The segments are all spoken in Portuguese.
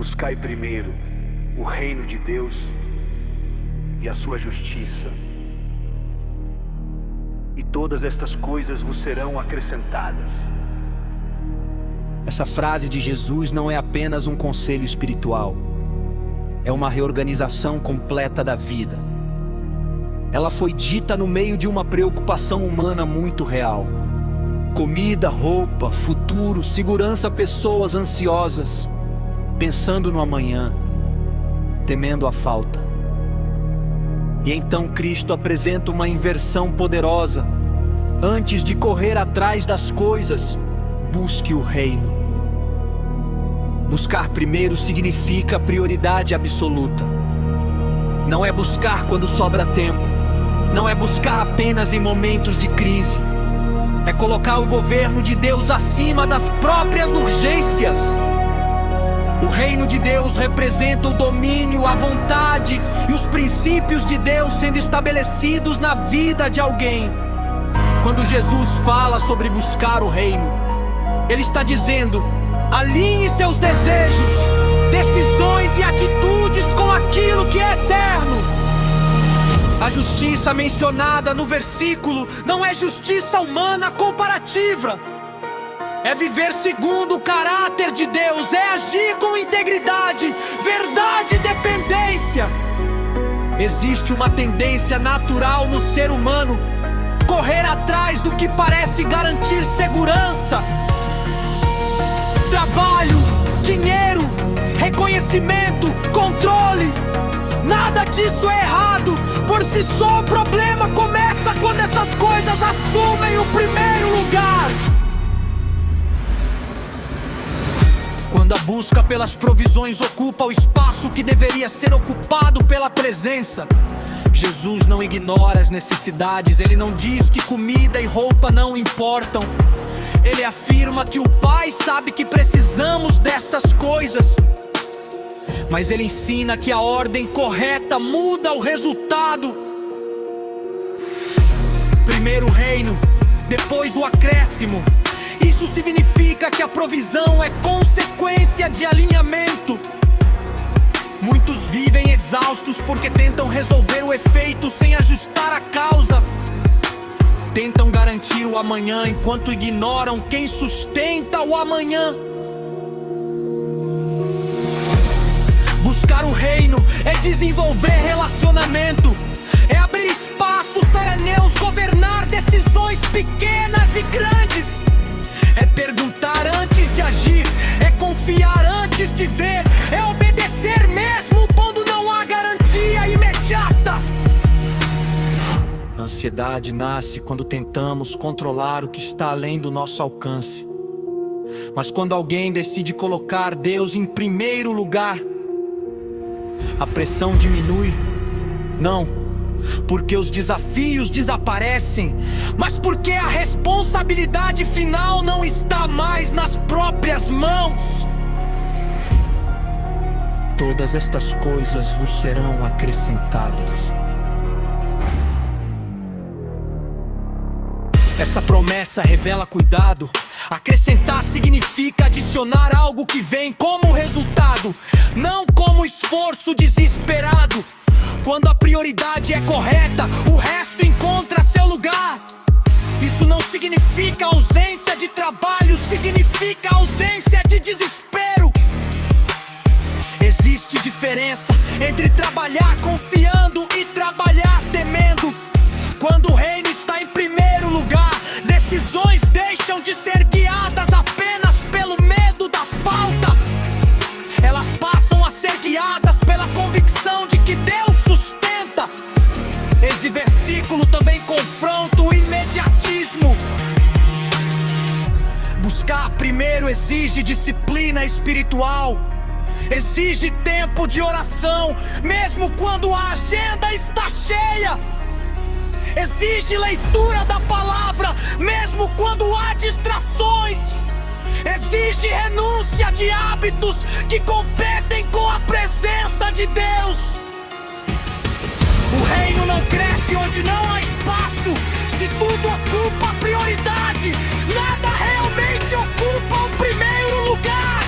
Buscai primeiro o reino de Deus e a sua justiça, e todas estas coisas vos serão acrescentadas. Essa frase de Jesus não é apenas um conselho espiritual. É uma reorganização completa da vida. Ela foi dita no meio de uma preocupação humana muito real. Comida, roupa, futuro, segurança, pessoas ansiosas, pensando no amanhã, temendo a falta. E então Cristo apresenta uma inversão poderosa. Antes de correr atrás das coisas, busque o reino. Buscar primeiro significa prioridade absoluta. Não é buscar quando sobra tempo. Não é buscar apenas em momentos de crise. É colocar o governo de Deus acima das próprias urgências. O reino de Deus representa o domínio, a vontade e os princípios de Deus sendo estabelecidos na vida de alguém. Quando Jesus fala sobre buscar o reino, Ele está dizendo: alinhe seus desejos, decisões e atitudes com aquilo que é eterno. A justiça mencionada no versículo não é justiça humana comparativa. É viver segundo o caráter de Deus, é agir com integridade, verdade e dependência. Existe uma tendência natural no ser humano correr atrás do que parece garantir segurança. Trabalho, dinheiro, reconhecimento, controle. Nada disso é errado. Por si só o problema começa quando essas coisas assumem o primeiro lugar. Quando a busca pelas provisões ocupa o espaço que deveria ser ocupado pela presença. Jesus não ignora as necessidades. Ele não diz que comida e roupa não importam. Ele afirma que o Pai sabe que precisamos destas coisas, mas Ele ensina que a ordem correta muda o resultado. Primeiro o reino, depois o acréscimo. Isso significa que a provisão é consequência de alinhamento. Muitos vivem exaustos porque tentam resolver o efeito sem ajustar a causa. Tentam garantir o amanhã enquanto ignoram quem sustenta o amanhã. Buscar o reino é desenvolver relacionamento. É abrir espaço para Deus governar decisões pequenas e grandes. É perguntar antes de agir. É confiar antes de ver. É obedecer mesmo quando não há garantia imediata. A ansiedade nasce quando tentamos controlar o que está além do nosso alcance. Mas quando alguém decide colocar Deus em primeiro lugar, a pressão diminui. Não porque os desafios desaparecem, mas porque a responsabilidade final não está mais nas próprias mãos. Todas estas coisas vos serão acrescentadas. Essa promessa revela cuidado. Acrescentar significa adicionar algo que vem como resultado, não como esforço desesperado. Quando a prioridade é correta, o resto encontra seu lugar. Isso não significa ausência de trabalho, significa ausência de desespero. Existe diferença entre trabalhar confiando e trabalhar temendo. Quando o reino está em primeiro lugar, decisões deixam de ser guiadas apenas pelo medo da falta. Elas passam a ser guiadas pela convicção de que Deus sustenta. Esse versículo também confronta o imediatismo. Buscar primeiro exige disciplina espiritual. Exige tempo de oração, mesmo quando a agenda está cheia. Exige leitura da palavra, mesmo quando há distrações. Exige renúncia de hábitos que competem com a presença de Deus. O reino não cresce onde não há espaço. Se tudo ocupa a prioridade, nada realmente ocupa o primeiro lugar.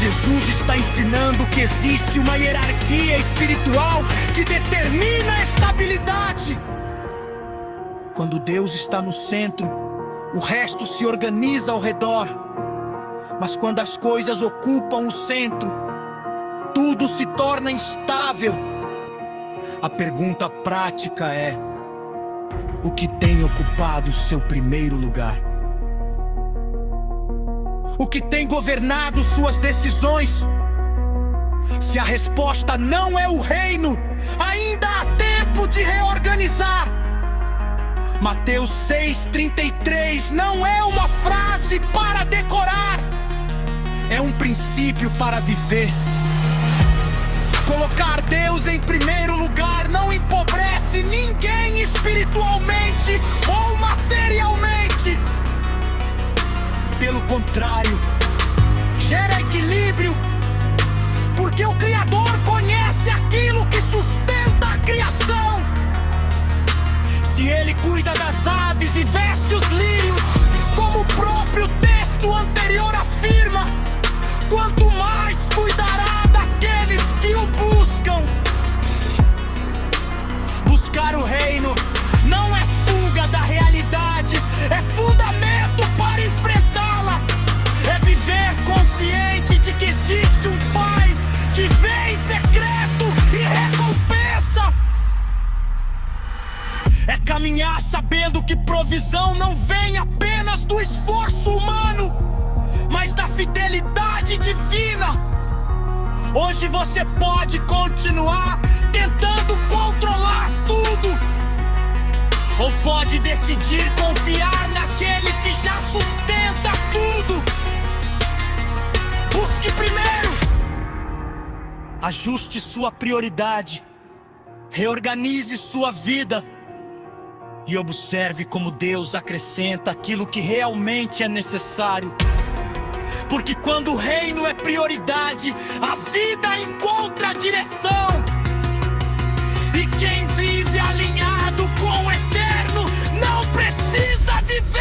Jesus está ensinando que existe uma hierarquia espiritual que determina a estabilidade. Quando Deus está no centro, o resto se organiza ao redor. Mas quando as coisas ocupam o centro, tudo se torna instável. A pergunta prática é: o que tem ocupado seu primeiro lugar? O que tem governado suas decisões? Se a resposta não é o reino, ainda há tempo de reorganizar. Mateus 6,33 não é uma frase para decorar, é um princípio para viver. Colocar Deus em primeiro lugar não empobrece ninguém espiritualmente ou materialmente. Pelo contrário, gera equilíbrio, porque o Criador conhece aquilo que sustenta a criação. Se Ele cuida das aves e veste os lírios, como o próprio texto anterior afirma, quanto mais cuidará daqueles que o buscam. Buscar o reino não é fuga da realidade, é fundamento para enfrentá-la. É viver consciente de que existe um Pai que vê em secreto e recompensa. É caminhar sabendo que provisão não vem apenas do esforço humano, mas da fidelidade divina. Hoje você pode continuar tentando controlar tudo, ou pode decidir confiar naquele que já sustenta tudo. Busque primeiro, ajuste sua prioridade, reorganize sua vida e observe como Deus acrescenta aquilo que realmente é necessário. Porque quando o reino é prioridade, a vida encontra direção. E quem vive alinhado com o eterno não precisa viver